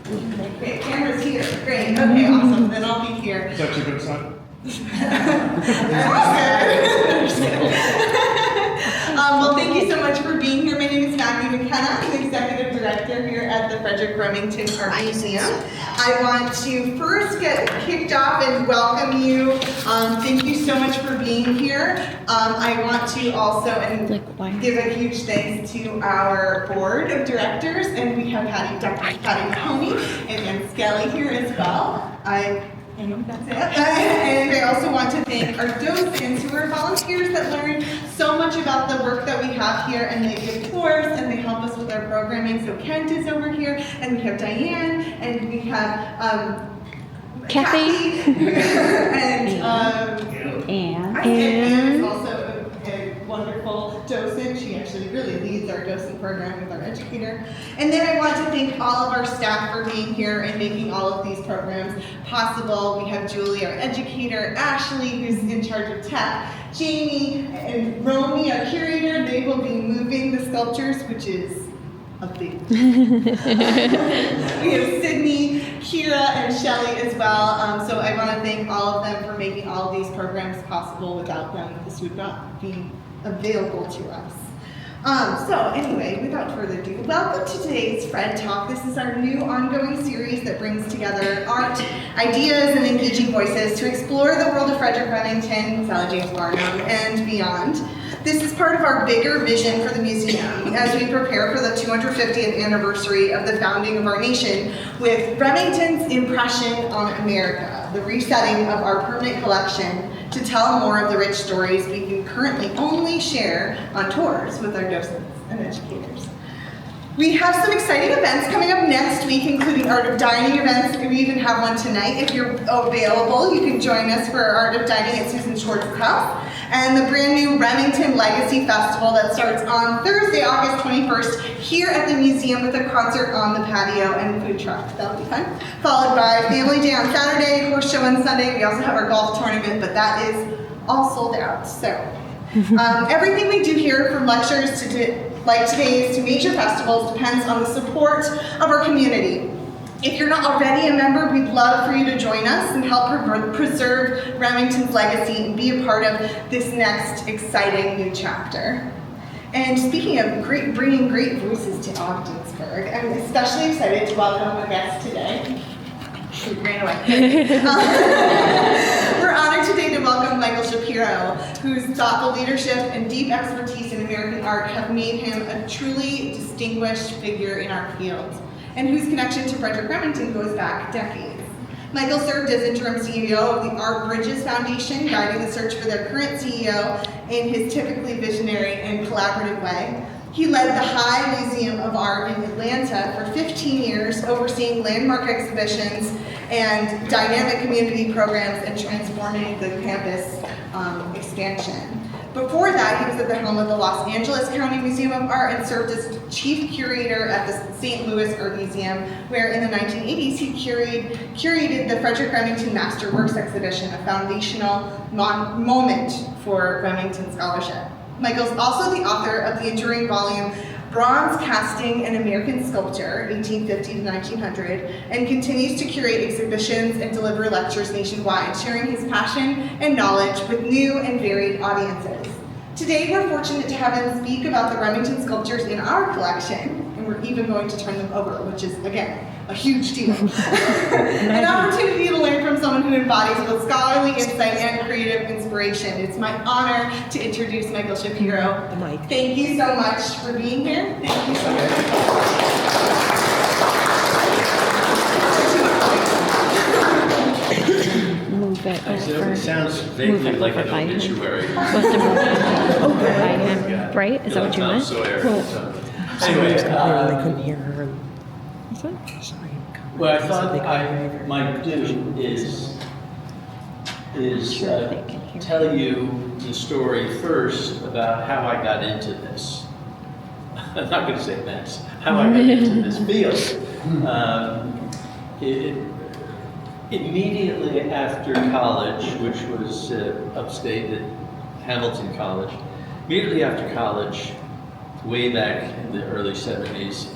Okay, camera's here. Great. Okay, awesome. Then I'll be here. Is that your good side? Well, thank you so much for being here. My name is Maggie McKenna. I'm the Executive Director here at the Frederic Remington Art Museum. I want to first get kicked off and welcome you. Thank you so much for being here. I want to also give a huge thanks to our board of directors, and we have Dr. Patty Mahoney and Ann Skelly here as well. That's it. And I also want to thank our docents who are volunteers that learn so much about the work that we have here, and they give tours and they help us with our programming. So Kent is over here, and we have Diane, and we have Kathy, and Anne is also a wonderful docent. She actually really leads our docent program with our educator. And then I want to thank all of our staff for being here and making all of these programs possible. We have Julie, our educator, Ashley, who's in charge of tech, Jamie, and Romy, our curator. They will be moving the sculptures, which is a big We have Sydney, Kira, and Shelly as well. So I want to thank all of them for making all of these programs possible. Without them, this would not be available to us. So anyway, without further ado, welcome to today's Fred Talk. This is our new ongoing series that brings together art, ideas, and engaging voices to explore the world of Frederic Remington, Sally James Barnum, and beyond. This is part of our bigger vision for the museum as we prepare for the 250th anniversary of the founding of our nation with Remington's impression on America, the resetting of our permanent collection to tell more of the rich stories we can currently only share on tours with our docents and educators. We have some exciting events coming up next week, including Art of Dining events. We even have one tonight. If you're available, you can join us for Art of Dining at Susan Schwartz's house, and the brand new Remington Legacy Festival that starts on Thursday, August 21st, here at the museum with a concert on the patio and food truck. That'll be fun. Followed by Family Day on Saturday, horse show on Sunday. We also have our golf tournament, but that is all sold out. So everything we do here, from lectures to like today's to major festivals, depends on the support of our community. If you're not already a member, we'd love for you to join us and help preserve Remington's legacy and be a part of this next exciting new chapter. And speaking of bringing great voices to Ogdensburg, I'm especially excited to welcome a guest today. She ran away. We're honored today to welcome Michael Shapiro, whose thoughtful leadership and deep expertise in American art have made him a truly distinguished figure in our field, and whose connection to Frederic Remington goes back decades. Michael served as interim CEO of the Art Bridges Foundation, guiding the search for their current CEO in his typically visionary and collaborative way. He led the High Museum of Art in Atlanta for 15 years, overseeing landmark exhibitions and dynamic community programs and transforming the campus expansion. Before that, he was at the helm of the Los Angeles County Museum of Art and served as chief curator at the St. Louis Art Museum, where in the 1980s he curated the Frederic Remington Masterworks exhibition, a foundational moment for Remington scholarship. Michael's also the author of the enduring volume Bronze Casting and American Sculpture, 1850 to 1900, and continues to curate exhibitions and deliver lectures nationwide, sharing his passion and knowledge with new and varied audiences. Today, we're fortunate to have him speak about the Remington sculptures in our collection, and we're even going to turn them over, which is, again, a huge deal. An opportunity to learn from someone who embodies both scholarly insight and creative inspiration. It's my honor to introduce Michael Shapiro. Thank you so much for being here. Thank you so much. Move it over. It sounds vaguely like an obituary. Supposed to move it over by him, right? Is that what you meant? So Anyway, anyway, couldn't hear her. what I thought I might do is tell you the story first about how I got into this. I'm not going to say this. How I got into this field. Immediately after college, which was upstate at Hamilton College, immediately after college, way back in the early 70s,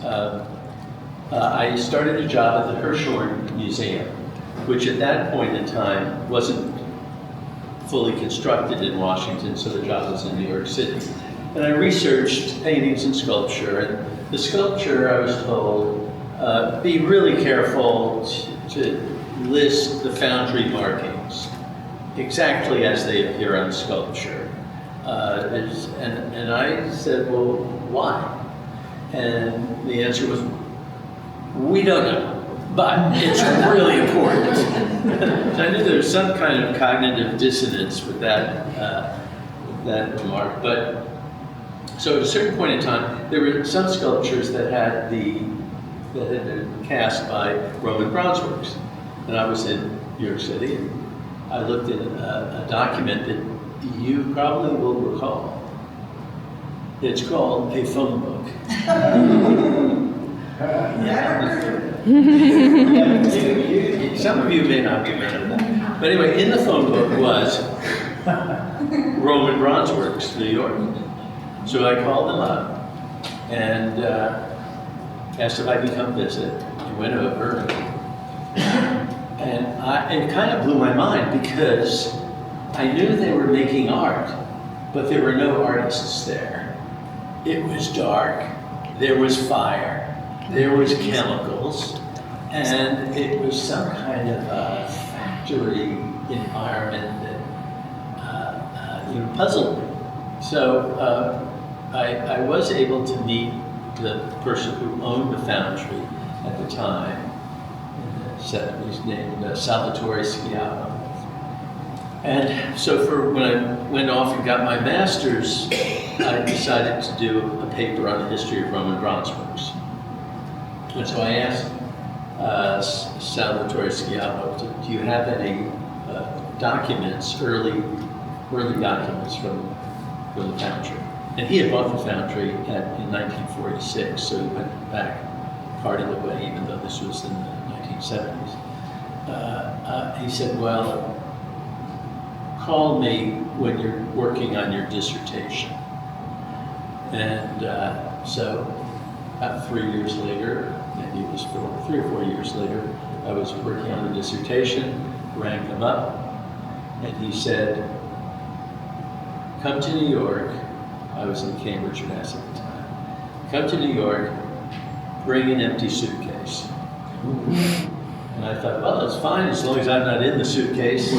I started a job at the Hirshhorn Museum, which at that point in time wasn't fully constructed in Washington, so the job was in New York City. And I researched paintings and sculpture, and the sculpture, I was told, be really careful to list the foundry markings exactly as they appear on sculpture. And I said, well, why? And the answer was, we don't know, but it's really important. So I knew there was some kind of cognitive dissonance with that remark. But so at a certain point in time, there were some sculptures that had been cast by Roman bronze works. And I was in New York City, and I looked at a document that you probably will recall. It's called a phone book. Some of you may not be aware of that. But anyway, in the phone book was Roman bronze works, New York. So I called them up and asked if I could come visit. I went over, and it kind of blew my mind because I knew they were making art, but there were no artists there. It was dark, there was fire, there was chemicals, and it was some kind of a factory environment that puzzled me. So I was able to meet the person who owned the foundry at the time. He's named Salvatore Schiavo. And so when I went off and got my master's, I decided to do a paper on the history of Roman bronze works. And so I asked Salvatore Schiavo, do you have any documents, early documents from the foundry? And he had bought the foundry in 1946, so he went back part of the way, even though this was in the 1970s. He said, well, call me when you're working on your dissertation. And so about 3 years later, maybe it was 3 or 4 years later, I was working on the dissertation, rang him up, and he said, come to New York. I was in Cambridge, Mass at the time. Come to New York, bring an empty suitcase. And I thought, well, that's fine as long as I'm not in the suitcase.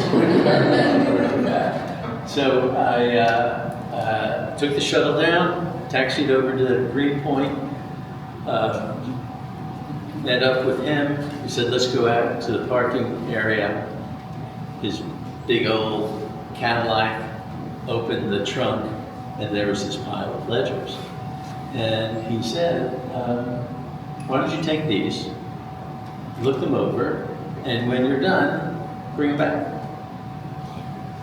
So I took the shuttle down, taxied over to Greenpoint, met up with him. He said, let's go out to the parking area. His big old Cadillac, opened the trunk, and there was this pile of ledgers. And he said, why don't you take these, look them over, and when you're done, bring them back.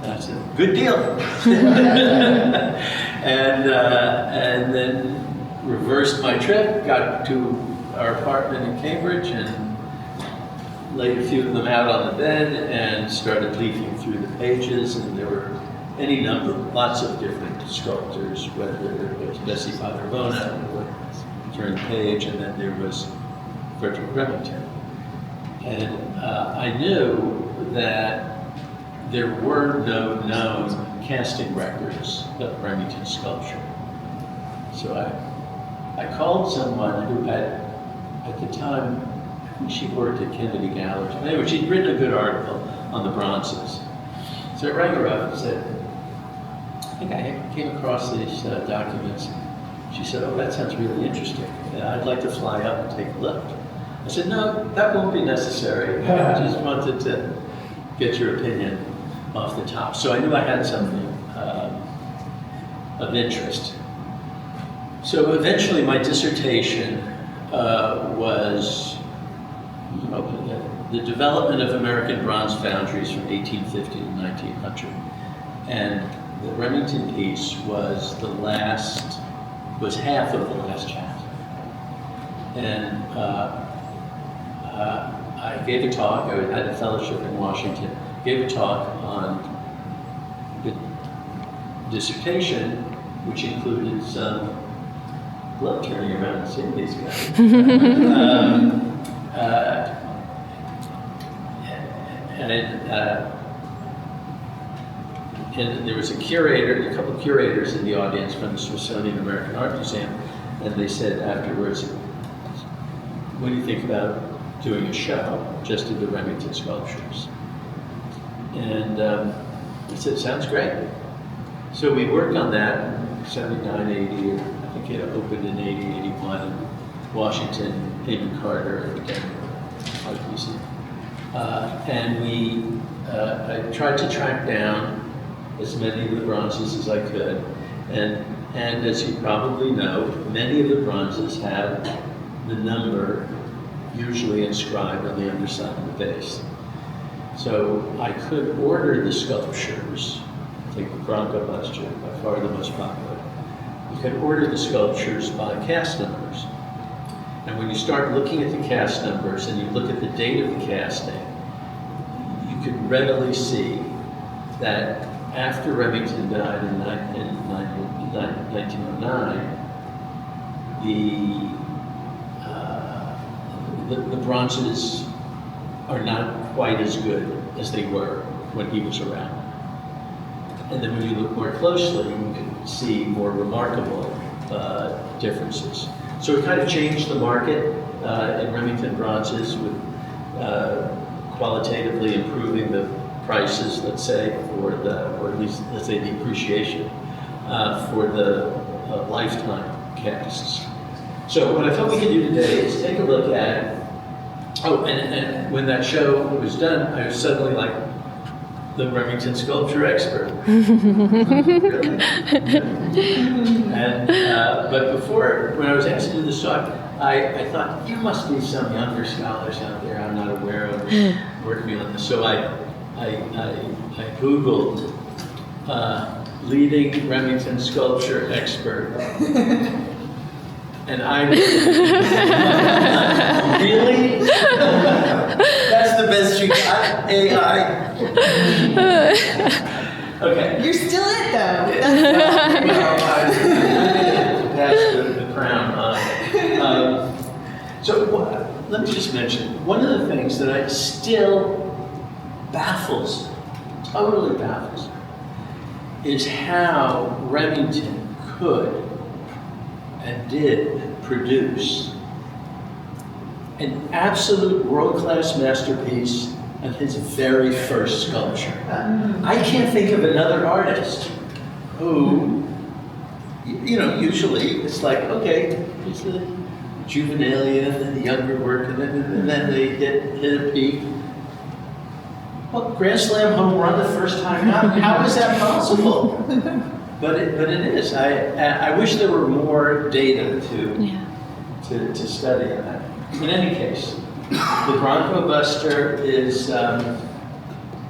And I said, good deal. And then reversed my trip, got to our apartment in Cambridge, and laid a few of them out on the bed, and started leafing through the pages, and there were any number, lots of different sculptors, whether it was Bessie Padravona, who would turn the page, and then there was Frederic Remington. And I knew that there were no known casting records of Remington sculpture. So I called someone who had, at the time, I think she worked at Kennedy Gallery. Anyway, she'd written a good article on the bronzes. So I rang her up and said, I think I came across these documents. She said, oh, that sounds really interesting. I'd like to fly up and take a look. I said, no, that won't be necessary. I just wanted to get your opinion off the top. So I knew I had something of interest. So eventually my dissertation was the development of American bronze foundries from 1850 to 1900. And the Remington piece was half of the last chapter. And I gave a talk. I had a fellowship in Washington. Gave a talk on the dissertation, which included some glove turning around and seeing these guys. and there was a curator, a couple of curators in the audience from the Smithsonian American Art Museum, and they said afterwards, what do you think about doing a show just of the Remington sculptures? And I said, sounds great. So we worked on that, 79, 80, or I think it opened in 80, 81 in Washington, David Carter, and Art Museum. And I tried to track down as many of the bronzes as I could. And as you probably know, many of the bronzes have the number usually inscribed on the underside of the base. So I could order the sculptures. I think the Bronco Buster, by far the most popular. You could order the sculptures by cast numbers. And when you start looking at the cast numbers and you look at the date of the casting, you could readily see that after Remington died in 1909, the bronzes are not quite as good as they were when he was around. And then when you look more closely, you can see more remarkable differences. So it kind of changed the market in Remington bronzes with qualitatively improving the prices, let's say, for or at least let's say the appreciation for the lifetime casts. So what I thought we could do today is take a look at, and when that show was done, I was suddenly like the Remington sculpture expert. Really? And, but before, when I was asked to do this talk, I thought, there must be some younger scholars out there I'm not aware of working on this. So I Googled leading Remington sculpture expert. And I really? That's the best you got, AI. Okay. You're still it though. That's the crown on it. So let me just mention, one of the things that I still totally baffles, is how Remington could and did produce an absolute world-class masterpiece of his very first sculpture. I can't think of another artist who, usually it's like, okay, it's the juvenilia and the younger work, and then they hit a peak. Well, Grand Slam home run the first time out. How is that possible? But it is. I wish there were more data to study on that. In any case, the Bronco Buster is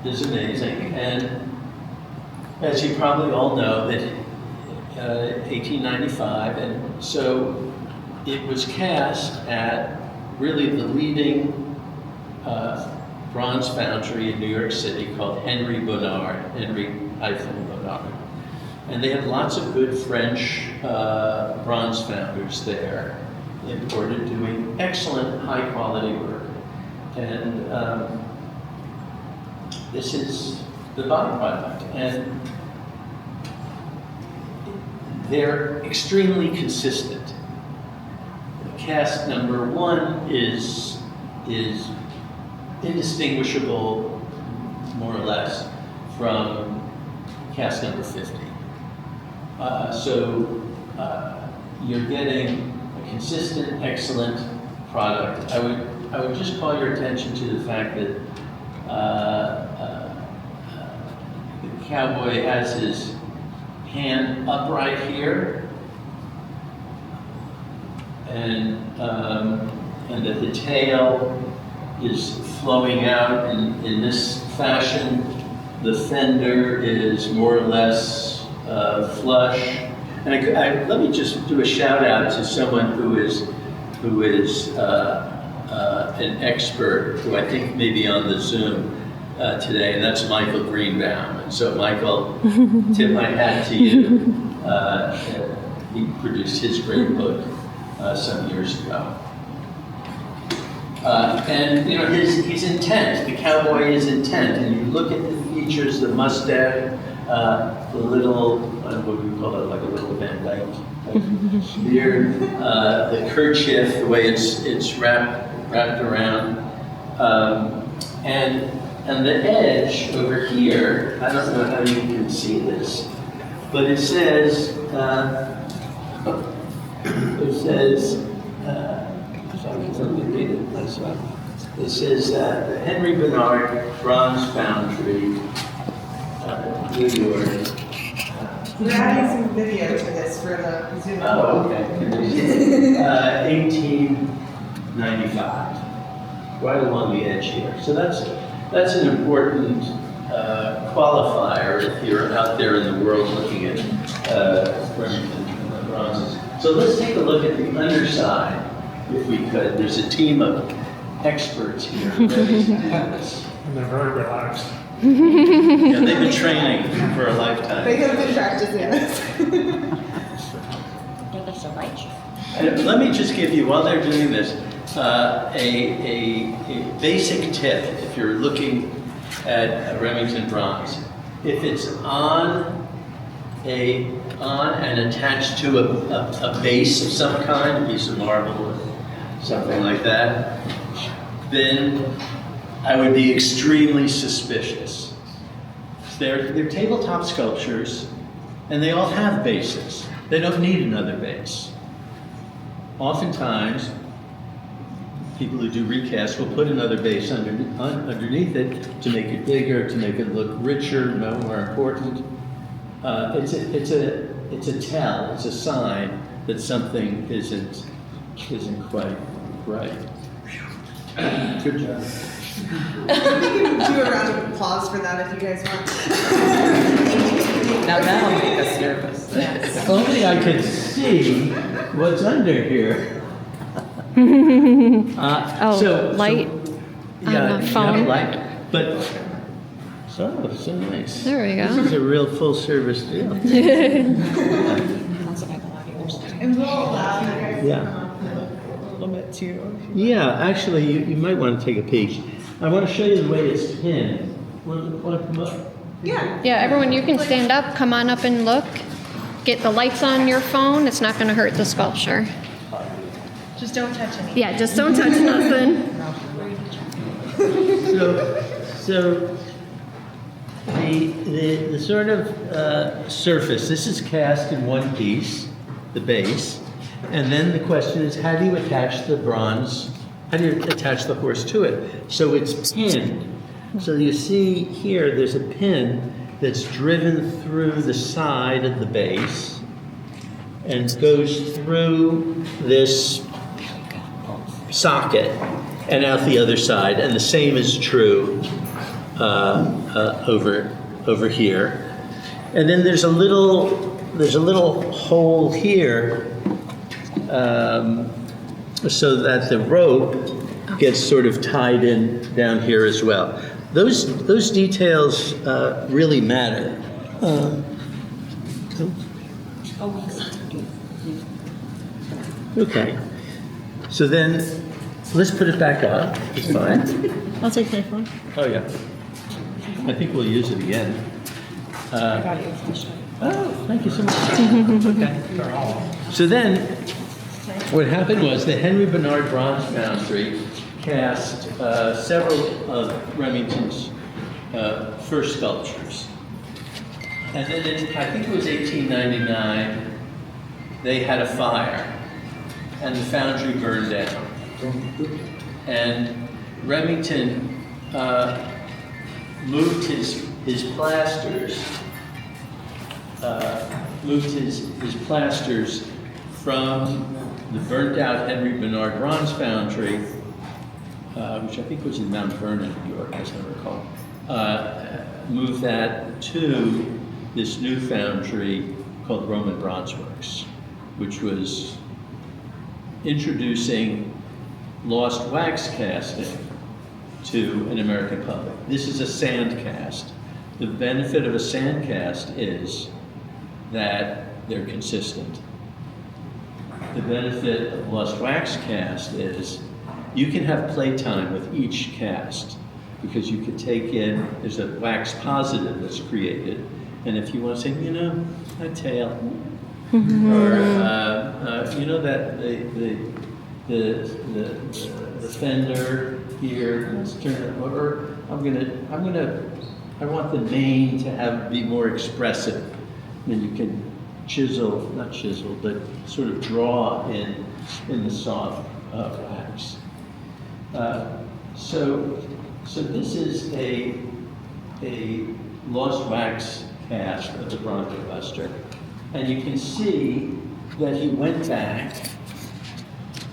amazing, and as you probably all know, that 1895, and so it was cast at really the leading bronze foundry in New York City called Henry Bonnard. And they had lots of good French bronze founders there, imported, doing excellent high quality work. And this is the byproduct. And they're extremely consistent. Cast number 1 is indistinguishable, more or less, from cast number 50. So you're getting a consistent, excellent product. I would just call your attention to the fact that the cowboy has his hand upright here, and that the tail is flowing out in this fashion. The fender is more or less flush. And let me just do a shout out to someone who is an expert, who I think may be on the Zoom today, and that's Michael Greenbaum. And so Michael, tip my hat to you. He produced his great book some years ago. And you know his intent, the cowboy is intent, and you look at the features, the mustache, the little, what do we call it, like a little Van Dyke beard, the kerchief, the way it's wrapped around, and the edge over here. I don't know how you can see this, but it says. It says the Henry Bernard Bronze Foundry, New York. We're adding some video to this for the Zoom. Oh, okay. 1895, right along the edge here. So that's an important qualifier if you're out there in the world looking at Remington bronzes. So let's take a look at the underside, if we could. There's a team of experts here ready to do this. And they're very relaxed. Yeah, they've been training for a lifetime. They have been practicing this. Let me just give you, while they're doing this, a basic tip if you're looking at a Remington bronze. If it's on and attached to a base of some kind, a piece of marble or something like that, then I would be extremely suspicious. They're tabletop sculptures, and they all have bases. They don't need another base. Oftentimes, people who do recast will put another base underneath it to make it bigger, to make it look richer, more important. It's a tell. It's a sign that something isn't quite right. Good job. We can do a round of applause for that if you guys want. Now that'll make us nervous. Yes. If only I could see what's under here. Light on the phone. Light. But so nice. There we go. This is a real full service deal. And we'll allow you guys to Yeah. come up a little bit too. Yeah, actually, you might want to take a peek. I want to show you the way it's pinned. Want to come up? Yeah. Yeah, everyone, you can stand up, come on up and look. Get the lights on your phone. It's not going to hurt the sculpture. Just don't touch anything. Yeah, just don't touch nothing. So the sort of surface, this is cast in one piece, the base, and then the question is, how do you attach the bronze, how do you attach the horse to it? So it's pinned. So you see here, there's a pin that's driven through the side of the base and goes through this socket and out the other side, and the same is true over here. And then there's a little hole here so that the rope gets sort of tied in down here as well. Those details really matter. Okay. So then, let's put it back up. It's fine. I'll take my phone. Oh, yeah. I think we'll use it again. Oh, thank you so much. Okay. So then, what happened was the Henry Bernard Bronze Foundry cast several of Remington's first sculptures. And then I think it was 1899, they had a fire, and the foundry burned down. And Remington moved his plasters, from the burnt out Henry Bernard Bronze Foundry, which I think was in Mount Vernon, New York, as I recall, moved that to this new foundry called Roman Bronze Works, which was introducing lost wax casting to an American public. This is a sand cast. The benefit of a sand cast is that they're consistent. The benefit of lost wax cast is you can have playtime with each cast because you could take in, there's a wax positive that's created, and if you want to say, you know, that tail, or you know that the fender here, let's turn it over. I want the mane to be more expressive. And then you can not chisel, but sort of draw in the soft wax. So this is a lost wax cast of the Bronco Buster. And you can see that he went back,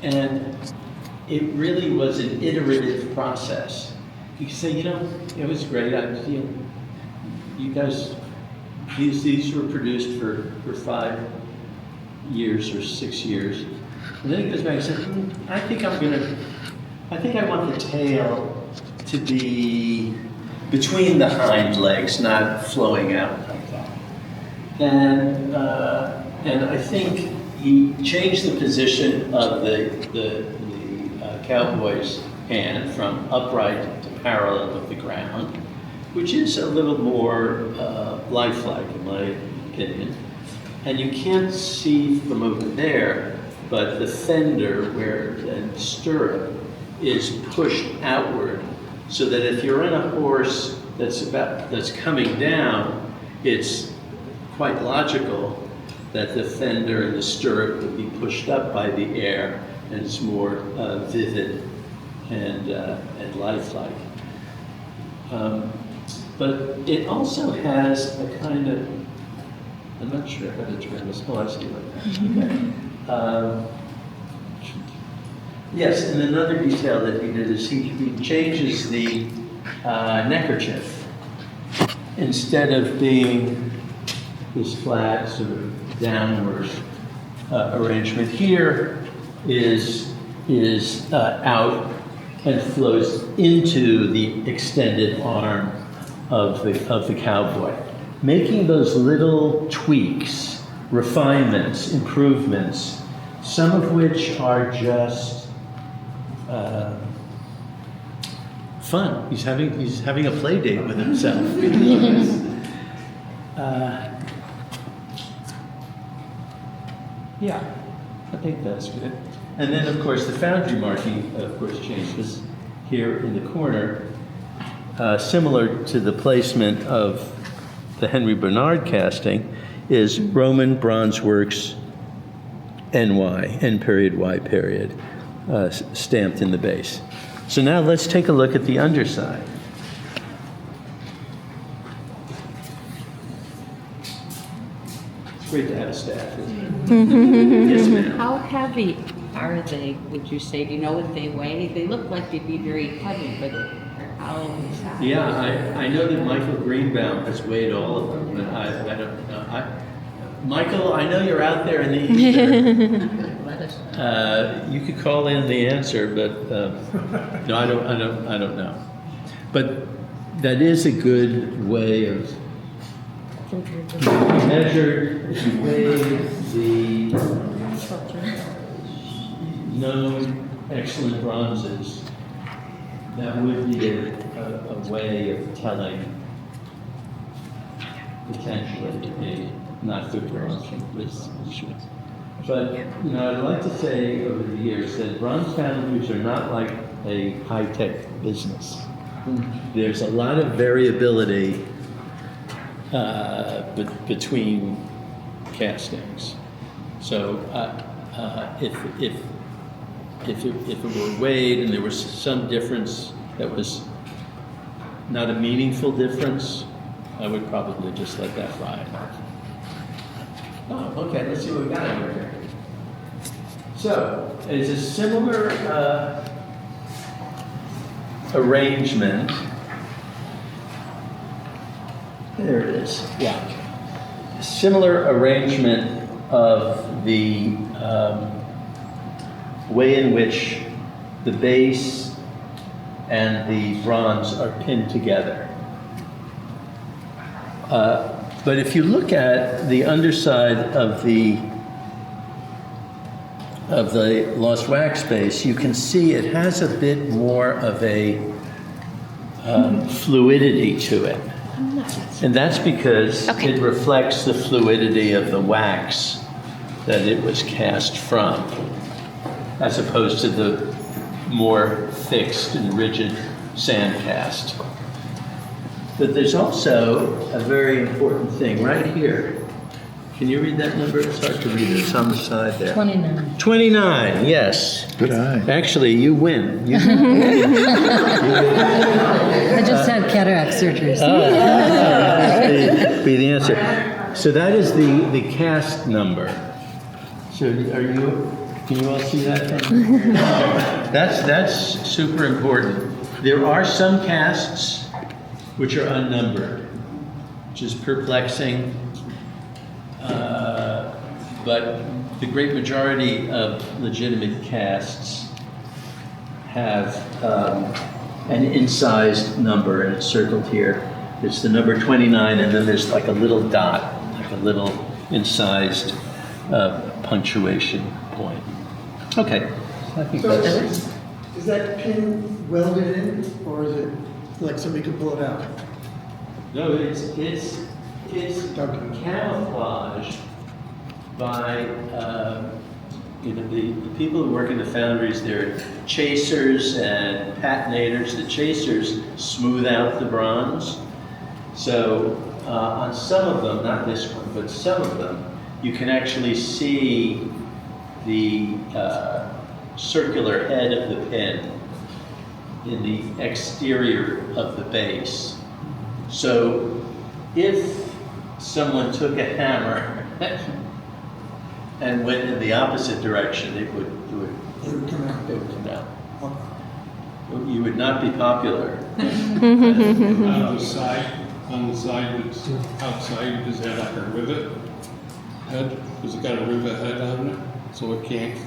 and it really was an iterative process. You can say, you know, it was great. You guys, these were produced for 5 years or 6 years. And then he goes back and says, I think I want the tail to be between the hind legs, not flowing out like that. And I think he changed the position of the cowboy's hand from upright to parallel with the ground, which is a little more lifelike in my opinion. And you can't see from over there, but the fender and stirrup is pushed outward, so that if you're on a horse that's coming down, it's quite logical that the fender and the stirrup would be pushed up by the air, and it's more vivid and lifelike. But it also has a kind of, I'm not sure how to turn this, oh, I see like that. Yes, and another detail that he did is he changes the neckerchief. Instead of being this flat sort of downward arrangement, here is out and flows into the extended arm of the cowboy, making those little tweaks, refinements, improvements, some of which are just fun. He's having a play date with himself. Yeah, I think that's good. And then, of course, the foundry marking, of course, changes here in the corner, similar to the placement of the Henry Bernard casting, is Roman Bronze Works NY, N period, Y period, stamped in the base. So now let's take a look at the underside. It's great to have a staff. Yes, ma'am. How heavy are they, would you say? Do you know what they weigh? They look like they'd be very heavy, but how? Yeah, I know that Michael Greenbaum has weighed all of them, but I don't know. Michael, I know you're out there in the ether. Let us know. You could call in the answer, but no, I don't know. But that is a good way of measure, if you weigh the known excellent bronzes, that would be a way of telling potentially a not good bronze from this. But I'd like to say over the years that bronze foundries are not like a high-tech business. There's a lot of variability between castings. So if it were weighed and there was some difference that was not a meaningful difference, I would probably just let that ride. Oh, okay, let's see what we got over here. So, it's a similar arrangement. There it is, yeah. Similar arrangement of the way in which the base and the bronze are pinned together. But if you look at the underside of the the lost wax base, you can see it has a bit more of a fluidity to it. And that's because Okay. it reflects the fluidity of the wax that it was cast from, as opposed to the more fixed and rigid sand cast. But there's also a very important thing right here. Can you read that number? It's hard to read it. It's on the side there. 29. 29, yes. Good eye. Actually, you win. You I just had cataract surgery. So be the answer. So that is the cast number. So can you all see that? That's super important. There are some casts which are unnumbered, which is perplexing. But the great majority of legitimate casts have an incised number, and it's circled here. It's the number 29, and then there's like a little dot, like a little incised punctuation point. Okay, I think So that's... is that pin welded in, or is it like somebody could pull it out? No, it's camouflaged by the people who work in the foundries. They're chasers and patinators. The chasers smooth out the bronze. So on some of them, not this one, but some of them, you can actually see the circular head of the pin in the exterior of the base. So if someone took a hammer and went in the opposite direction, it would come out. come out. You would not be popular. On the side that's outside, does it have like a rivet head? Does it got a rivet head on it, so it can't?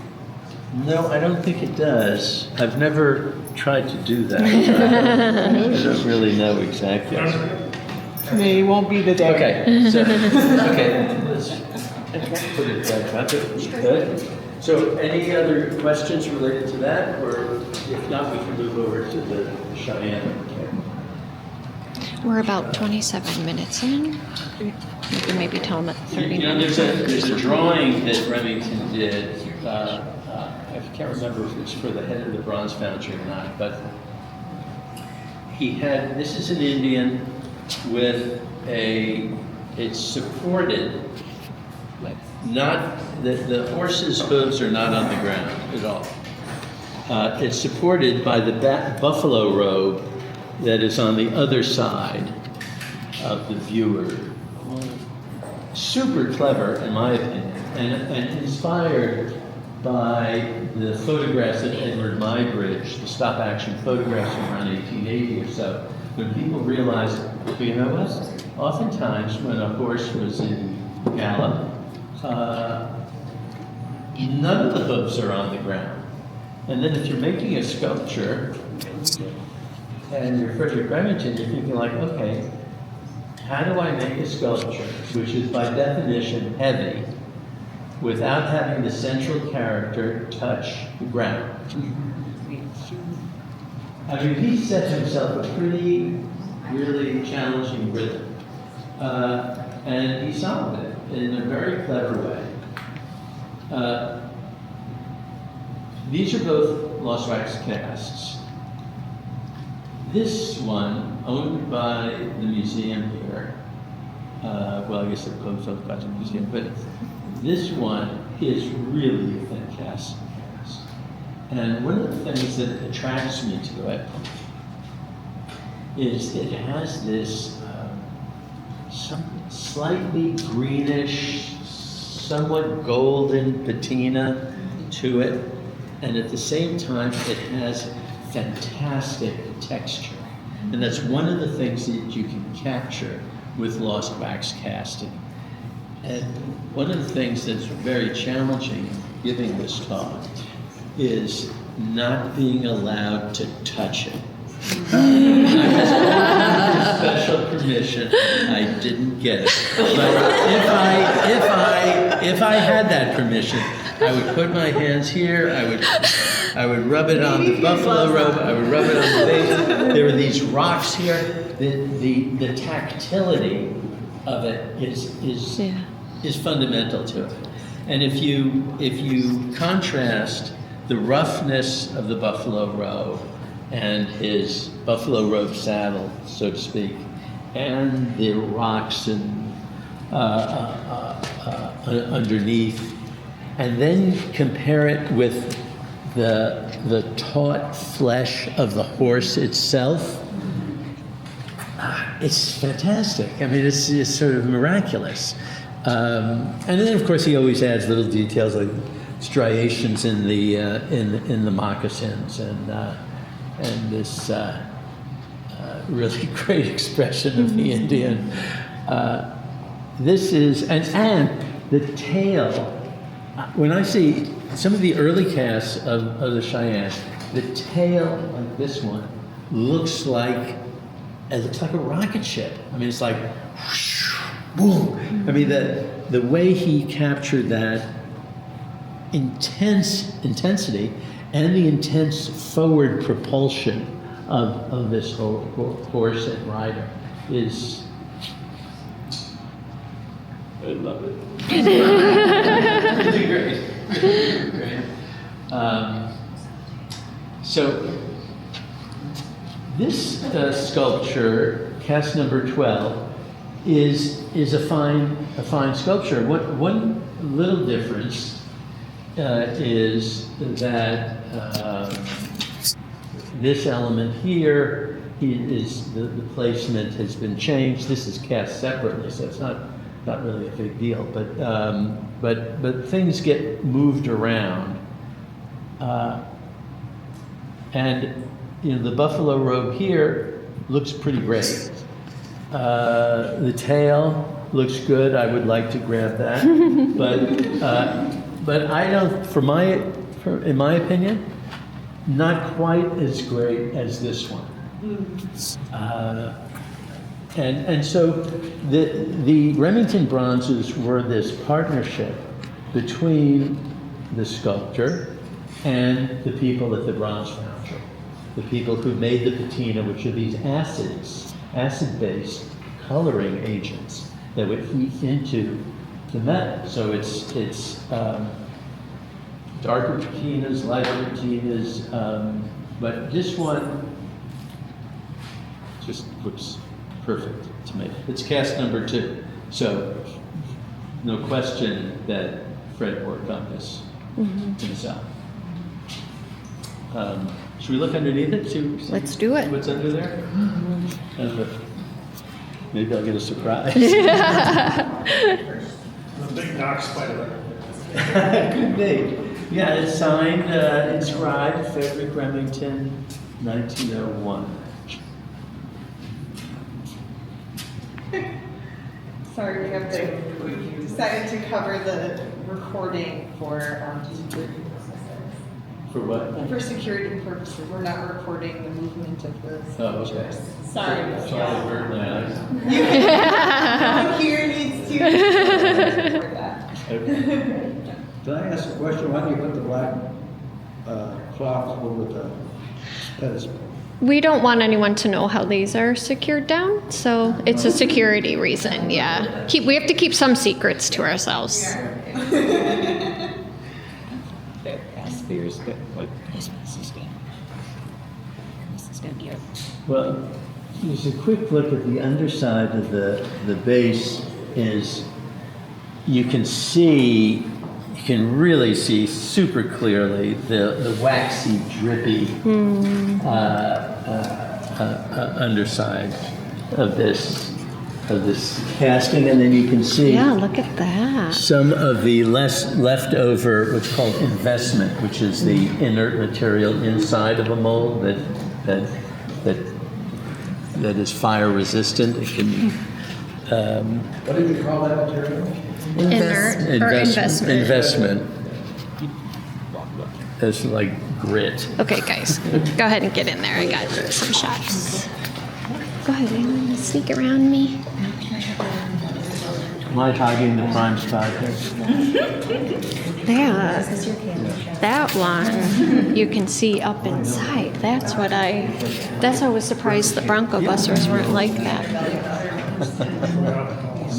No, I don't think it does. I've never tried to do that. I don't really know exactly. Today won't be the day. Okay, so, okay, let's put it back up. Good. So any other questions related to that, or if not, we can move over to the Cheyenne. We're about 27 minutes in. You can maybe tell them at 30 You know, minutes. there's a drawing that Remington did. I can't remember if it's for the head of the bronze foundry or not, but he had, this is an Indian with it's supported, not, the horse's hooves are not on the ground at all. It's supported by the buffalo robe that is on the other side of the viewer. Super clever, in my opinion, and inspired by the photographs of Edward Muybridge, the stop-action photographs from around 1880 or so, when people realized, you know what, oftentimes when a horse was in gallop, none of the hooves are on the ground. And then if you're making a sculpture, and you're Frederic Remington, you're thinking like, okay, how do I make a sculpture which is by definition heavy without having the central character touch the ground? I mean, he set himself a pretty, really challenging rhythm. And he solved it in a very clever way. These are both lost wax casts. This one, owned by the museum here, well, I guess it goes owned by the museum, but this one is really a fantastic cast. And one of the things that attracts me to it is it has this slightly greenish, somewhat golden patina to it, and at the same time it has fantastic texture. And that's one of the things that you can capture with lost wax casting. And one of the things that's very challenging giving this talk is not being allowed to touch it. I special permission. I didn't get it. But if I had that permission, I would put my hands here. I would rub it on the buffalo robe. I would rub it on the base. There are these rocks here. The tactility of it is fundamental to it. And if you contrast the roughness of the buffalo robe and his buffalo robe saddle, so to speak, and the rocks and underneath, and then compare it with the taut flesh of the horse itself, it's fantastic. I mean, it's sort of miraculous. And then, of course, he always adds little details like striations in the moccasins and this really great expression of the Indian. This is and the tail. When I see some of the early casts of the Cheyenne, the tail like this one looks like a rocket ship. I mean, it's like whoosh, boom. I mean, the way he captured that intensity and the intense forward propulsion of this horse and rider is. I love it. Really great. Great. So this sculpture, cast number 12, is a fine sculpture. One little difference is that this element here is the placement has been changed. This is cast separately, so it's not really a big deal. But things get moved around, and the buffalo robe here looks pretty great. The tail looks good. I would like to grab that, but I don't. In my opinion, not quite as great as this one. And so the Remington bronzes were this partnership between the sculptor and the people at the Bronze Foundry, the people who made the patina, which are these acid-based coloring agents that would heat into the metal. So it's darker patinas, lighter patinas, but this one just looks perfect to me. It's cast number 2, so no question that Fred worked on this himself. Should we look underneath it? See Let's do it. What's under there? Maybe I'll get a surprise. The big dark spider. Could be. Yeah, it's signed, inscribed, Frederic Remington, 1901. Sorry, we have to, we decided to cover the recording for security purposes. For what? For security purposes, we're not recording the movement of the Oh, okay. sculptures. Sorry. Sorry, Here needs to record that. Okay. Can I ask a question? Why do you put the black cloth over the pedestal? We don't want anyone to know how these are secured down, so it's a security reason, yeah. We have to keep some secrets to ourselves. Well, just a quick look at the underside of the base is, you can really see super clearly the waxy, drippy underside of this casting, and then you can see Look at that. some of the leftover what's called investment, which is the inert material inside of a mold that is fire resistant. It can What did you call that material? Inert or investment. Investment. That's like grit. Okay, guys, go ahead and get in there. I got some shots. Go ahead, Alan. Sneak around me. Am I hogging the prime spot here? That one you can see up inside. That's why I was surprised the Bronco Busters weren't like that. And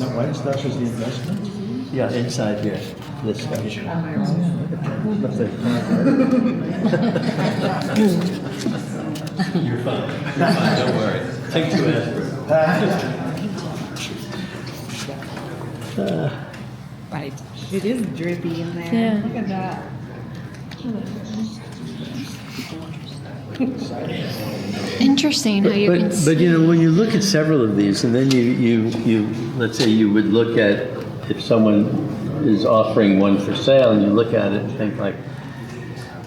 that white stuff is the investment? Yeah, inside here, this guy. You're fine, don't worry. Take 2 aspirin. Right. It is drippy in there. Yeah. Look at that. Interesting how you can see. But you know, when you look at several of these, and then you let's say you would look at if someone is offering one for sale, and you look at it and think like,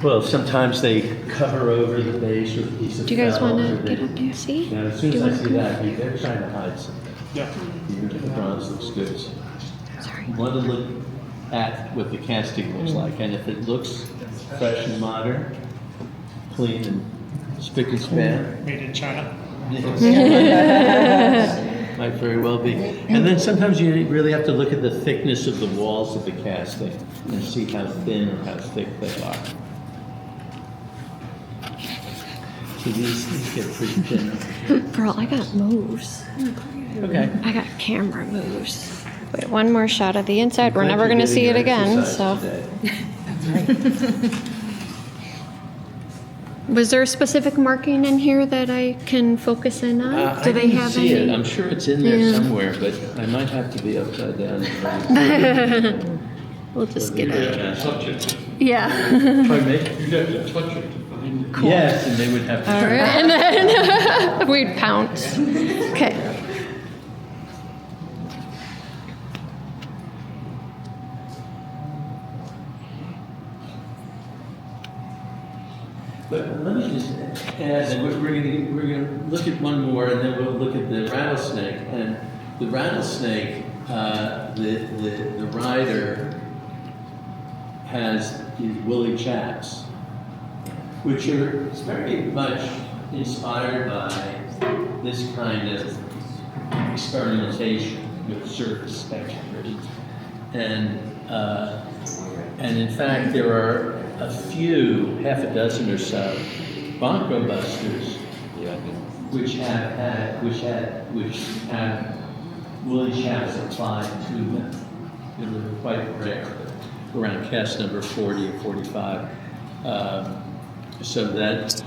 well, sometimes they cover over the base with a piece of Do you guys felt, want or to they- get up there? See? Yeah, as soon Do as you I wanna see come that, they're trying to hide something. Yeah. The bronze looks good. Sorry. You want to look at what the casting looks like, and if it looks fresh and modern, clean and spick and span. Made in China. Might very well be. And then sometimes you really have to look at the thickness of the walls of the casting and see how thin or how thick they are. So these get pretty thin. Girl, I got moves. Okay. I got camera moves. Wait, one more shot of the inside. We're Glad never you're going to see it getting your again. exercise So, today. was there a specific marking in here that I can focus in on? I Do they didn't have see any? it. I'm sure it's in there Yeah. somewhere, but I might have to be upside down. We'll just get You it. have to touch it. Yeah. Pardon me? You have to touch it to find it. Yes, and they would have to. All right. And then we'd pounce. Okay. But let me just add that we're gonna look at one more, and then we'll look at the rattlesnake. And the rattlesnake, the rider has these woolly chaps, which are very much inspired by this kind of experimentation with surface textures. And in fact, there are a few, half a dozen or so, Bronco Busters, which have woolly chaps applied to them. They're quite rare, around cast number 40 or 45. So that,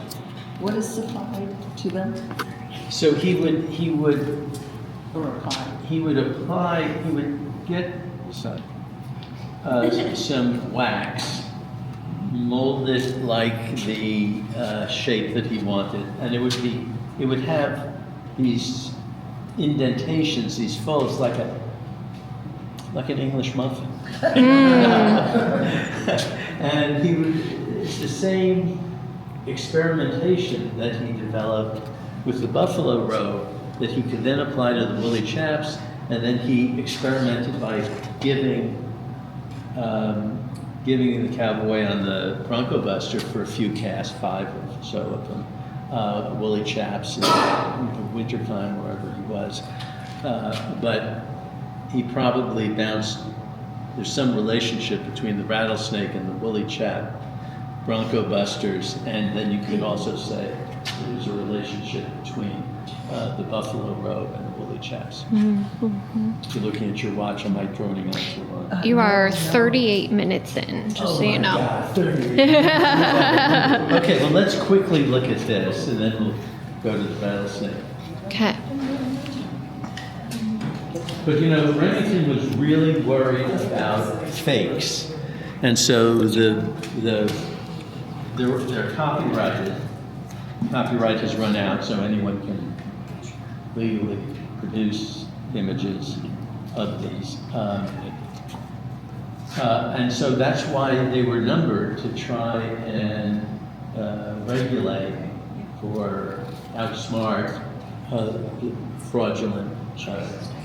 What is supplied to them? so he would Or apply? he would get some wax, mold it like the shape that he wanted, and it would have these indentations, these folds, like an English muffin. And it's the same experimentation that he developed with the buffalo robe that he could then apply to the woolly chaps, and then he experimented by giving the cowboy on the Bronco Buster for a few casts, 5 or so of them, woolly chaps in the wintertime, wherever he was. But he probably bounced, there's some relationship between the rattlesnake and the woolly chap Bronco Busters, and then you could also say there's a relationship between the buffalo robe and the woolly chaps. If you're looking at your watch, am I droning on too long? You are 38 minutes in, just so you know. Okay, well, let's quickly look at this, and then we'll go to the rattlesnake. Okay. But you know, Remington was really worried about fakes, and so they're copyrighted. Copyright has run out, so anyone can legally produce images of these. And so that's why they were numbered, to try and regulate or outsmart fraudulent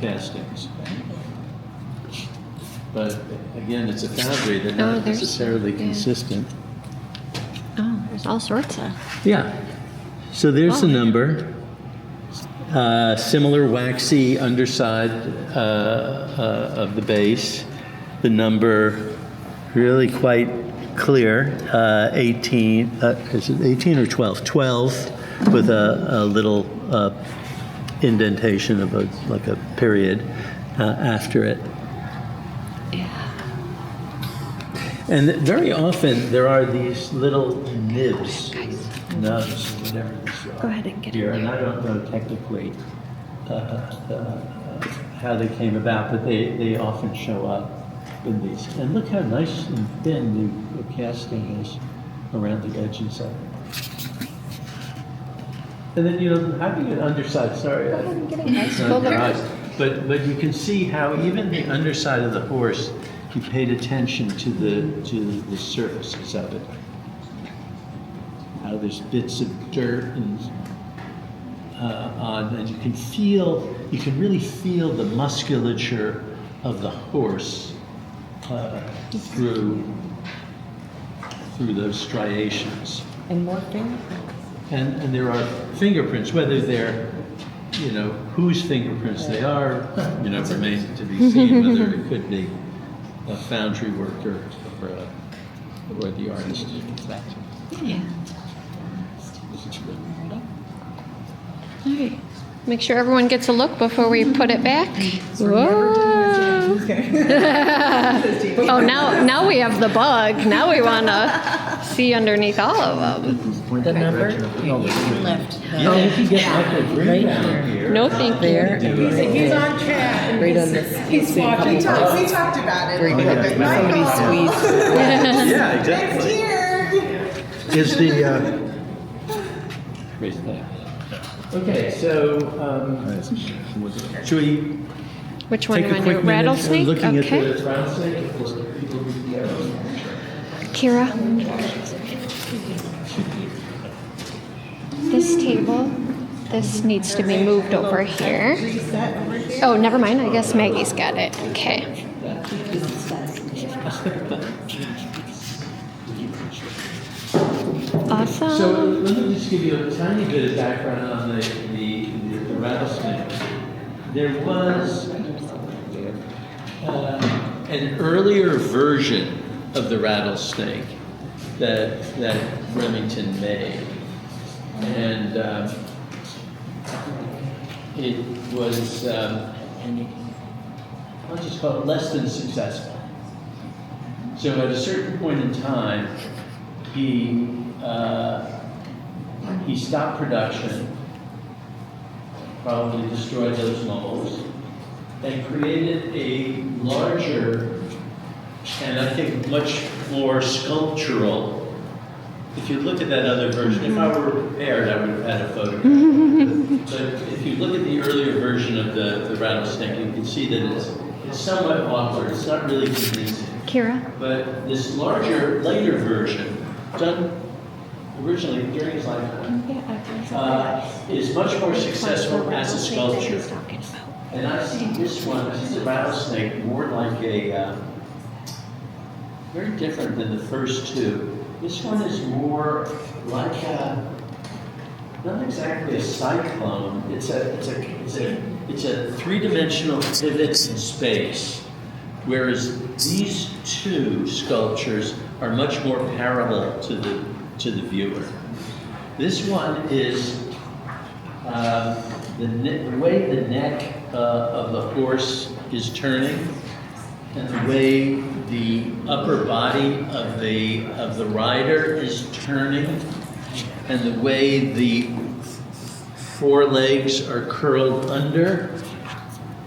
castings. But again, it's a foundry, they're not there's- necessarily yeah. consistent. Oh, there's all sorts of. Yeah. So there's the number. Similar waxy underside of the base. The number really quite clear, 18, is it 18 or 12? 12 with a little indentation of like a period after it. And very often there are these little nubs, whatever these are. Go ahead and get here, it. and I don't know technically how they came about, but they often show up in these. And look how nice and thin the casting is around the edges of it. And then, having an underside, sorry. It's not dry, but you can see how even the underside of the horse, he paid attention to the surfaces of it. How there's bits of dirt and on, and you can really feel the musculature of the horse through those striations. And more fingerprints. And there are fingerprints, whether they're, whose fingerprints they are, remains to be seen, whether it could be a foundry worker or the artist. Yeah. All right. Make sure everyone gets a look before we put it back. Whoa. Oh, now we have the bug. Now we want to see underneath all of them. The number? Left. Yeah, you can get Michael Remington here. No, thank There. you. He's on track. Right on this. He's watching. We talked about it. Somebody squeezed. Yeah, Next exactly. year. Is the, Raise that. Okay, so should we Which one take am a I quick doing? minute Rattlesnake? looking Okay. at the rattlesnake? Kira. This table, this needs to be moved over here. Reset over here. Oh, never mind. I guess Maggie's got it. Okay. Awesome. So let me just give you a tiny bit of background on the rattlesnake. There was an earlier version of the rattlesnake that Remington made, and it was I'll just call it less than successful. So at a certain point in time, he stopped production, probably destroyed those molds, and created a larger and I think much more sculptural. If you look at that other version, if I were prepared, I would have had a photograph. But if you look at the earlier version of the rattlesnake, you can see that it's somewhat awkward. It's not really convincing. Kira. But this larger, later version, done originally during his lifetime, is much more successful as a sculpture. And I see this one, I see the rattlesnake more like a, very different than the first two. This one is more like a, not exactly a cyclone. It's a three-dimensional pivot in space, whereas these two sculptures are much more parallel to the viewer. This one is the way the neck of the horse is turning, and the way the upper body of the rider is turning, and the way the forelegs are curled under.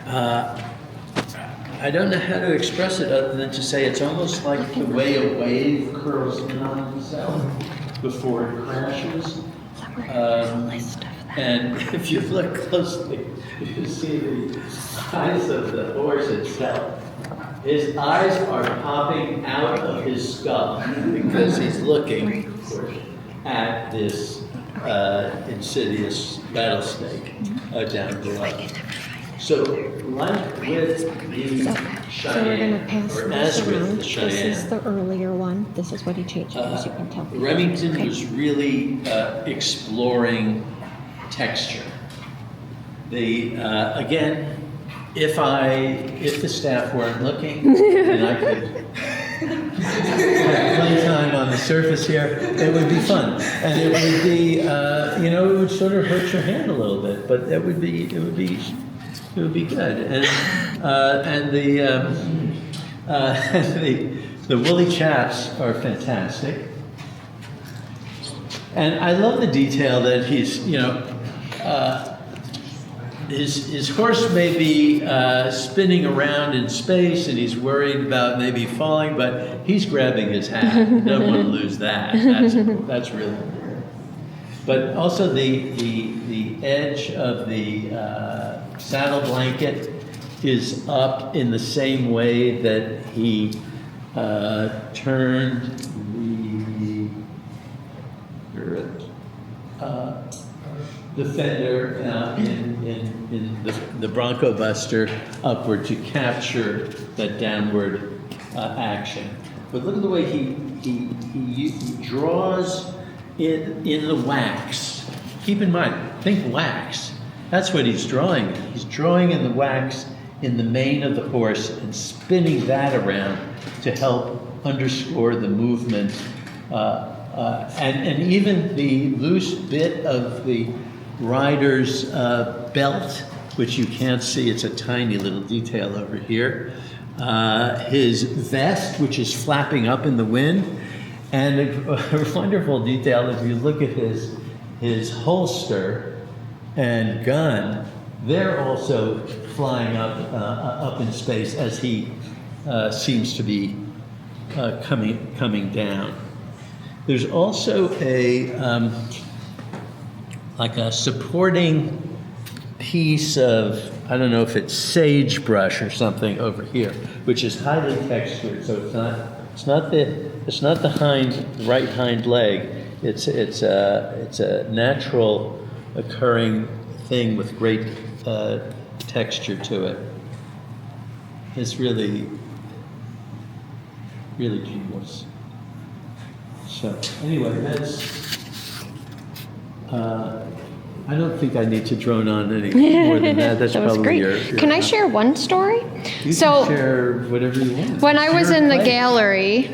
I don't know how to express it other than to say it's almost like the way a wave curls in on itself before it crashes. And if you look closely, you see the eyes of the horse itself. His eyes are popping out of his skull because he's looking, of course, at this insidious rattlesnake down below. So, like with the So we're going to Cheyenne, pass or this as with around. the This is Cheyenne, the earlier one. This is what he changed, as you can tell. Remington Okay. was really exploring texture. Again, if the staff weren't looking, and I could have playtime on the surface here, it would be fun, and it would be, it would sort of hurt your hand a little bit, but it would be good, and the woolly chaps are fantastic, and I love the detail that he's, his horse may be spinning around in space and he's worried about maybe falling, but he's grabbing his hat. He doesn't want to lose that. That's really cool. But also the edge of the saddle blanket is up in the same way that he turned the fender in the Bronco Buster upward to capture that downward action. But look at the way he draws in the wax. Keep in mind, think wax. That's what he's drawing in. He's drawing in the wax in the mane of the horse and spinning that around to help underscore the movement. And even the loose bit of the rider's belt, which you can't see, it's a tiny little detail over here. His vest, which is flapping up in the wind, and a wonderful detail, if you look at his holster and gun, they're also flying up in space as he seems to be coming down. There's also like a supporting piece of, I don't know if it's sagebrush or something over here, which is highly textured. So it's not the right hind leg. It's a natural occurring thing with great texture to it. It's really genius. So anyway, that's. I don't think I need to drone on any more than that. That's that was probably great. your Can I share one story? You can share whatever you want. When I was in the Play. gallery,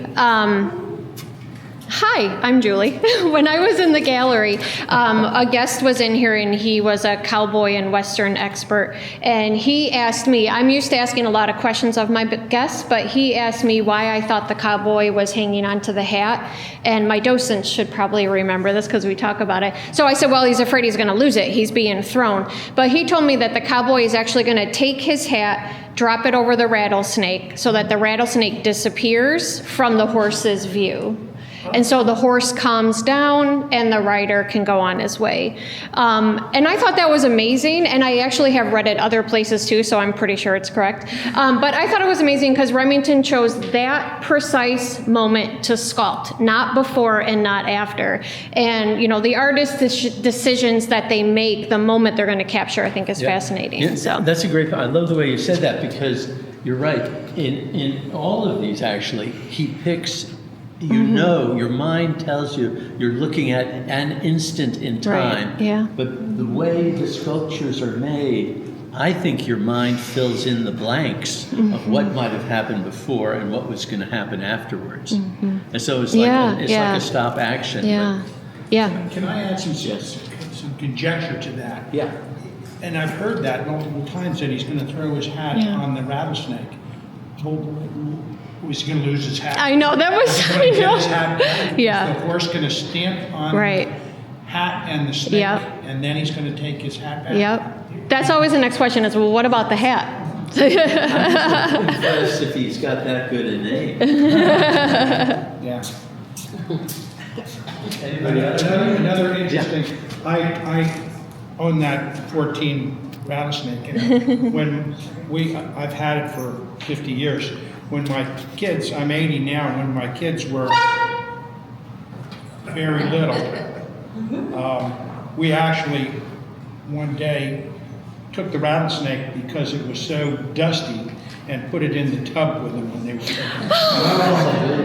hi, I'm Julie. When I was in the gallery, a guest was in here and he was a cowboy and Western expert. And he asked me, I'm used to asking a lot of questions of my guests, but he asked me why I thought the cowboy was hanging onto the hat. And my docents should probably remember this because we talk about it. So I said, well, he's afraid he's going to lose it. He's being thrown. But he told me that the cowboy is actually going to take his hat, drop it over the rattlesnake so that the rattlesnake disappears from the horse's view. And so the horse calms down and the rider can go on his way. And I thought that was amazing. And I actually have read it other places too, so I'm pretty sure it's correct. But I thought it was amazing because Remington chose that precise moment to sculpt, not before and not after. And, the artist's decisions that they make the moment they're going to capture, I think is fascinating. Yeah, so that's a great point. I love the way you said that because you're right. In all of these, actually, he picks. Your mind tells you you're looking at an instant in time. Right, yeah. But the way the sculptures are made, I think your mind fills in the blanks of what might have happened before and what was going to happen afterwards. And so it's like like a stop action. Yeah. Yeah. Can I add some conjecture to that? Yeah. And I've heard that multiple times that he's going to throw his hat on the rattlesnake. Was he going to lose his hat? I know, that was, Is he gonna get his hat back? Yeah. Is the horse going to stamp on right. the hat and the snake, Yep. and then he's going to take his hat back? Yep. That's always the next question is, well, what about the hat? I'm impressed if he's got that good a name. Yeah. Anybody else? Another interesting, I own that 14 rattlesnake, and I've had it for 50 years. When my kids, I'm 80 now, when my kids were very little, we actually one day took the rattlesnake because it was so dusty and put it in the tub with them when they were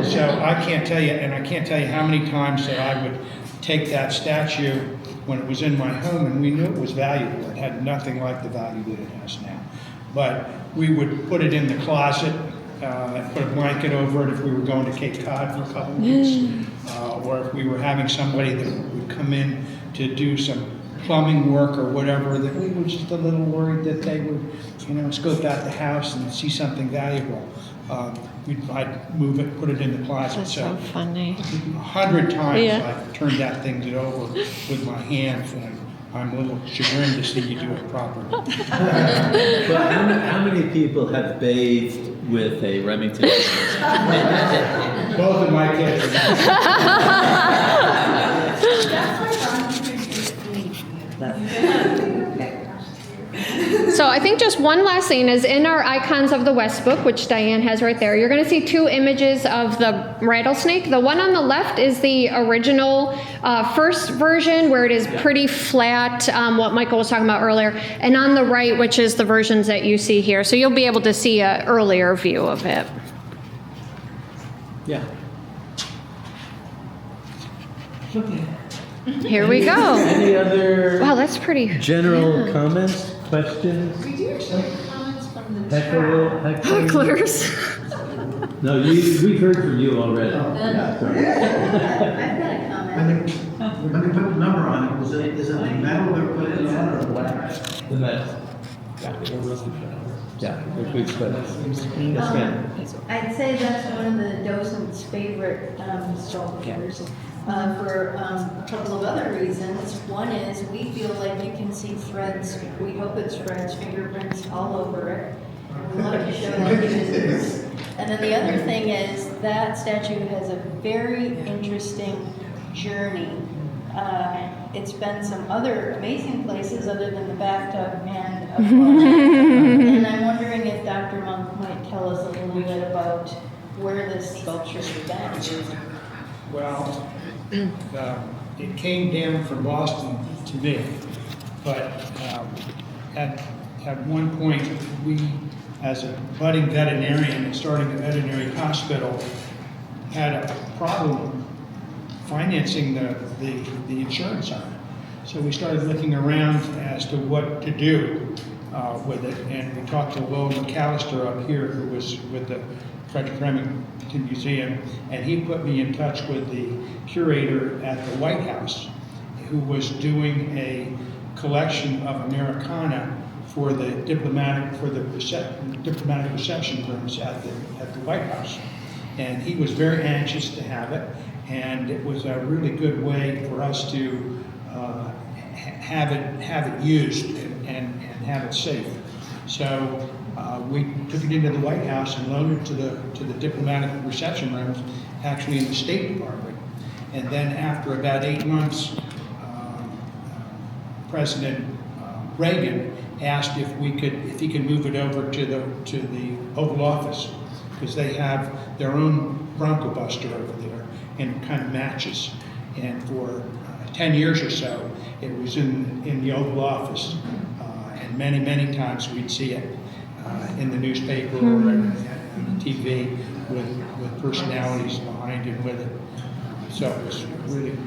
So I can't tell you how many times that I would take that statue when it was in my home, and we knew it was valuable. It had nothing like the value that it has now. But we would put it in the closet, put a blanket over it if we were going to Cape Cod for a couple of weeks, or if we were having somebody that would come in to do some plumbing work or whatever, that we were just a little worried that they would, scope out the house and see something valuable. I'd move it, put it in the closet. That's so funny. 100 times Yeah. I've turned that thing over with my hands, and I'm a little chagrined to see you do it properly. But how many people have bathed with a Remington? Both of my kids. So I think just one last thing is in our Icons of the West book, which Diane has right there, you're going to see two images of the rattlesnake. The one on the left is the original first version where it is pretty flat, what Michael was talking about earlier, and on the right, which is the versions that you see here. So you'll be able to see an earlier view of it. Yeah. Here we go. Any other Wow, that's pretty. general comments, questions? We do actually have comments from the Hecklers. No, we've heard from you already. I've got a comment. When they put the number on it, is it the metal they're putting on or what? The metal. Yeah, they're good stuff. Yes, ma'am. I'd say that's one of the docent's favorite sculptures for a couple of other reasons. One is we feel like you can see Fred's, we hope it's Fred's fingerprints all over it. We want to show that to visitors. And then the other thing is that statue has a very interesting journey. It's been some other amazing places other than the bathtub and a and I'm wondering if Dr. Monk might tell us a little bit about where this sculpture's been. Well, it came down from Boston to me, but at one point, we, as a budding veterinarian and starting a veterinary hospital, had a problem financing the insurance on it. So we started looking around as to what to do with it, and we talked to Will McAllister up here, who was with the Frederic Remington Museum, and he put me in touch with the curator at the White House, who was doing a collection of Americana for the diplomatic reception rooms at the White House, and he was very anxious to have it, and it was a really good way for us to have it used and have it safe. So we took it into the White House and loaned it to the diplomatic reception rooms, actually in the State Department. And then after about 8 months, President Reagan asked if he could move it over to the Oval Office, because they have their own Bronco Buster over there, and it kind of matches. And for 10 years or so, it was in the Oval Office, and many times we'd see it in the newspaper or on the TV with personalities behind it with it. So it was really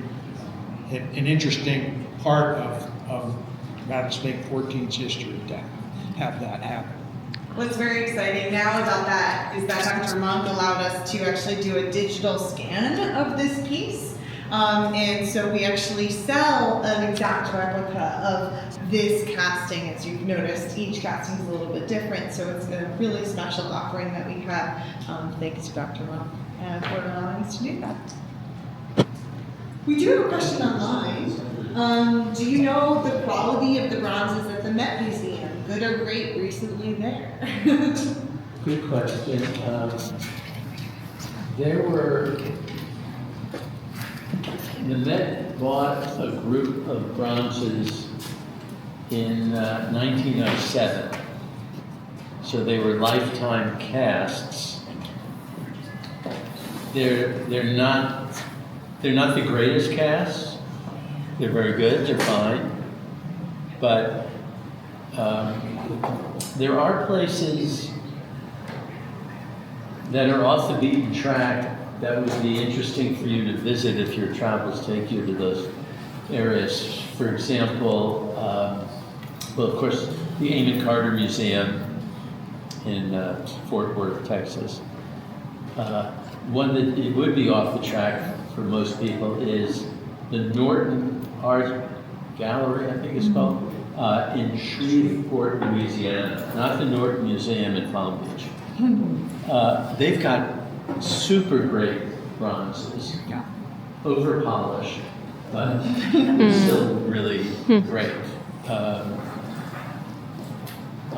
an interesting part of Rattlesnake 14's history to have that happen. What's very exciting now about that is that Dr. Monk allowed us to actually do a digital scan of this piece. And so we actually sell an exact replica of this casting. As you've noticed, each casting is a little bit different, so it's a really special offering that we have. Thanks to Dr. Monk for allowing us to do that. We do have a question online. Do you know the quality of the bronzes at the Met Museum? Good or great recently there? Good question. The Met bought a group of bronzes in 1907. So they were lifetime casts. They're not the greatest casts. They're very good, they're fine. But there are places that are off the beaten track that would be interesting for you to visit if your travels take you to those areas. For example, well, of course, the Amon Carter Museum in Fort Worth, Texas. One that it would be off the track for most people is the Norton Art Gallery, I think it's called, in Shreveport, Louisiana, not the Norton Museum in Palm Beach. They've got super great bronzes, over polished, but still really great.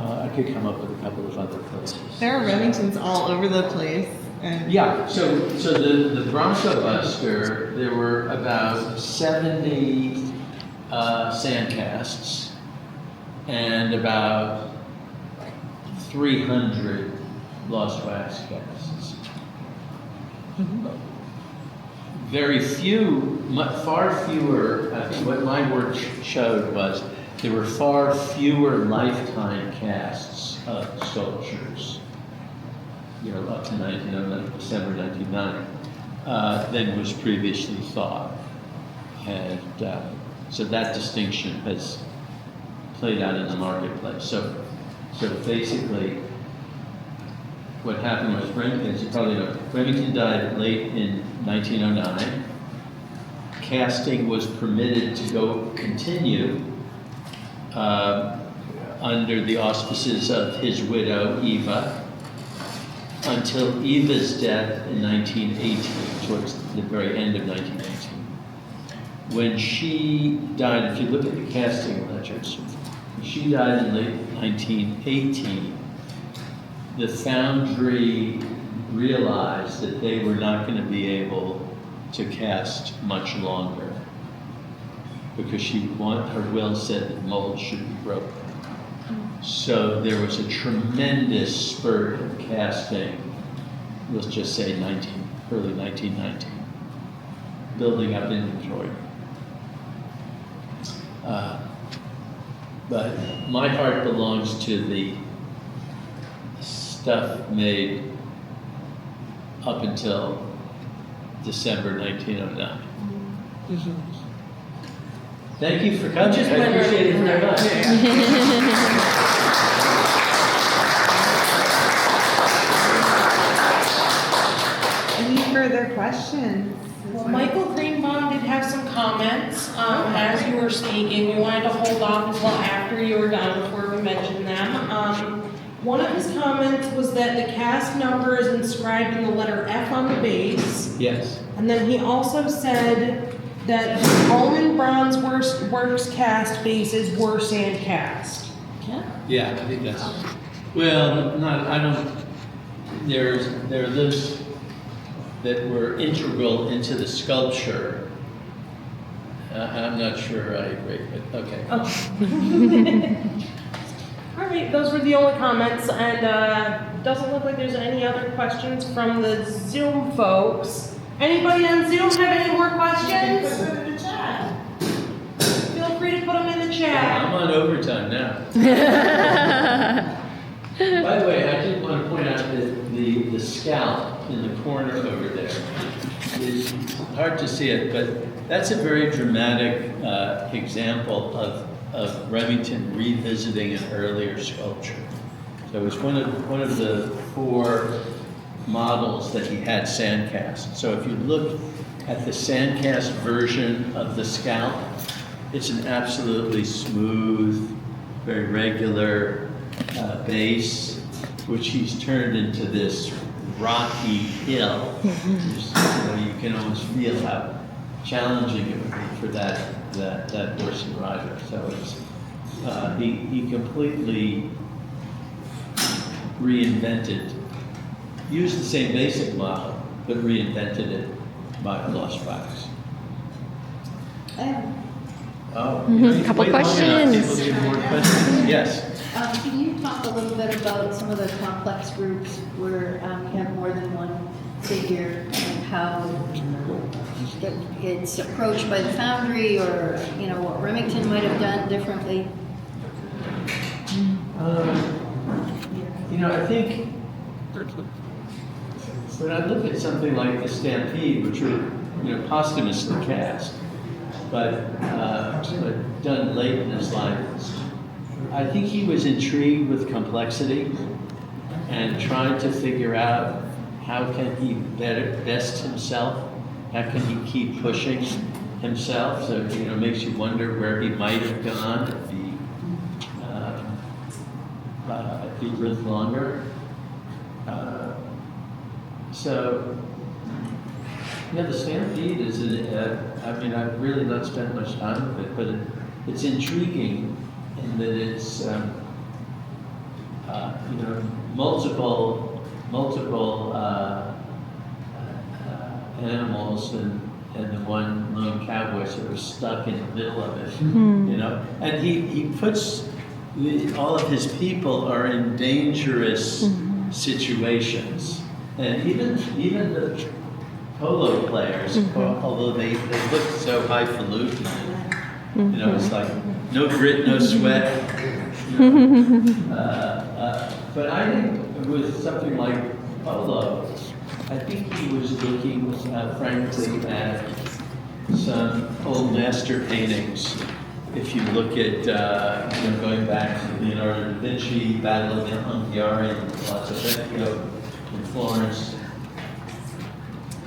I could come up with a couple of other places. There are Remingtons all over the place. And Yeah, so the Bronco Buster, there were about 70 sand casts and about 300 lost wax casts. Very few, far fewer, what my work showed was there were far fewer lifetime casts of sculptures, you know, up to December 1990, than was previously thought. And so that distinction has played out in the marketplace. So basically, what happened was Remington, as you probably know, Remington died late in 1909. Casting was permitted to continue under the auspices of his widow, Eva, until Eva's death in 1918, towards the very end of 1918. When she died, if you look at the casting ledgers, she died in late 1918. The foundry realized that they were not going to be able to cast much longer because her will said that molds should be broken. So there was a tremendous spurt of casting, let's just say early 1919, building up inventory. But my heart belongs to the stuff made up until December 1909. Thank you for coming. I appreciate it very much. any further questions? Well, Michael Greenbaum did have some comments as you were speaking. We wanted to hold off until after you were done before we mentioned them. One of his comments was that the cast number is inscribed in the letter F on the base. Yes. And then he also said that the Ullman Bronze Works cast bases were sand cast. Yeah, I think that's, well, there are those that were integral into the sculpture. I'm not sure I agree, but okay. All right, those were the only comments, and doesn't look like there's any other questions from the Zoom folks. Anybody on Zoom have any more questions? Feel free to put them in the chat. I'm on overtime now. By the way, I did want to point out that the scalp in the corner over there is hard to see it, but that's a very dramatic example of Remington revisiting an earlier sculpture. So it was one of the 4 models that he had sandcast. So if you look at the sandcast version of the scalp, it's an absolutely smooth, very regular base, which he's turned into this rocky hill. You can almost feel how challenging it would be for that horse and rider. So it's he completely reinvented, used the same basic model, but reinvented it by lost wax. Oh, Couple questions. People get more questions. Yes. Can you talk a little bit about some of the complex groups where you have more than one figure and how it's approached by the foundry, or what Remington might have done differently? I think when I look at something like the Stampede, which were posthumously cast, but done late in his life. I think he was intrigued with complexity and trying to figure out how can he best himself, how can he keep pushing himself, so makes you wonder where he might have gone if he lived longer. The Stampede is, I've really not spent much time with it, but it's intriguing in that it's, multiple animals and the one lone cowboy sort of stuck in the middle of it, And he puts all of his people are in dangerous situations, and even the polo players, although they look so highfalutin, it's like no grit, no sweat. But I think with something like polo, I think he was looking, frankly, at some old master paintings. If you look at, going back to Leonardo da Vinci, Battle of the Anghiari, lots of Vecchio in Florence,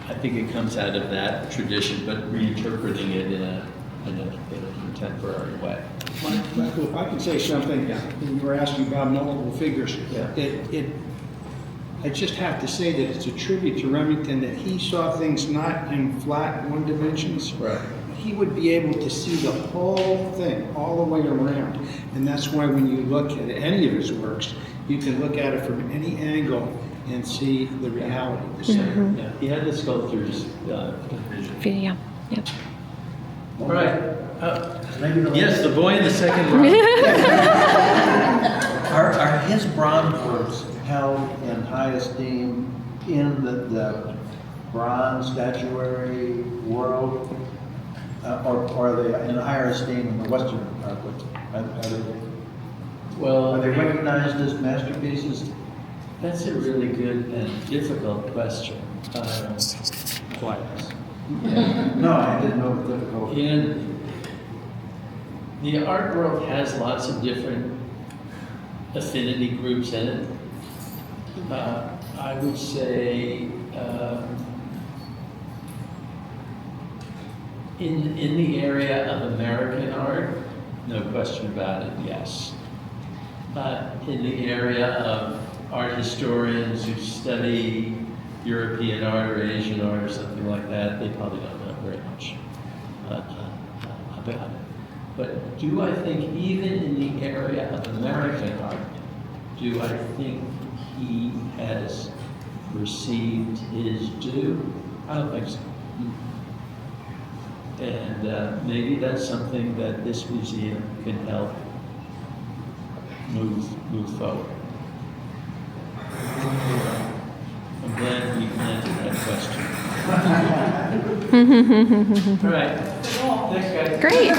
I think it comes out of that tradition, but reinterpreting it in a contemporary way. Michael, if I could say something, you were asking about multiple figures. I just have to say that it's a tribute to Remington that he saw things not in flat one dimensions. Right. He would be able to see the whole thing all the way around. And that's why when you look at any of his works, you can look at it from any angle and see the reality of the center. Yeah, he had the sculptor's vision. Yeah, yep. All right. Yes, the boy in the second row. Are his bronze works held in high esteem in the bronze statuary world? Or are they in higher esteem in the Western art? Are they recognized as masterpieces? That's a really good and difficult question. No, I didn't know it was difficult. The art world has lots of different affinity groups in it. I would say in the area of American art, no question about it, yes. In the area of art historians who study European art or Asian art or something like that, they probably don't know very much about it. But do I think even in the area of American art, do I think he has received his due? I don't think so. And maybe that's something that this museum can help move forward. I'm glad we answered that question. All right. Thanks, guys. Great.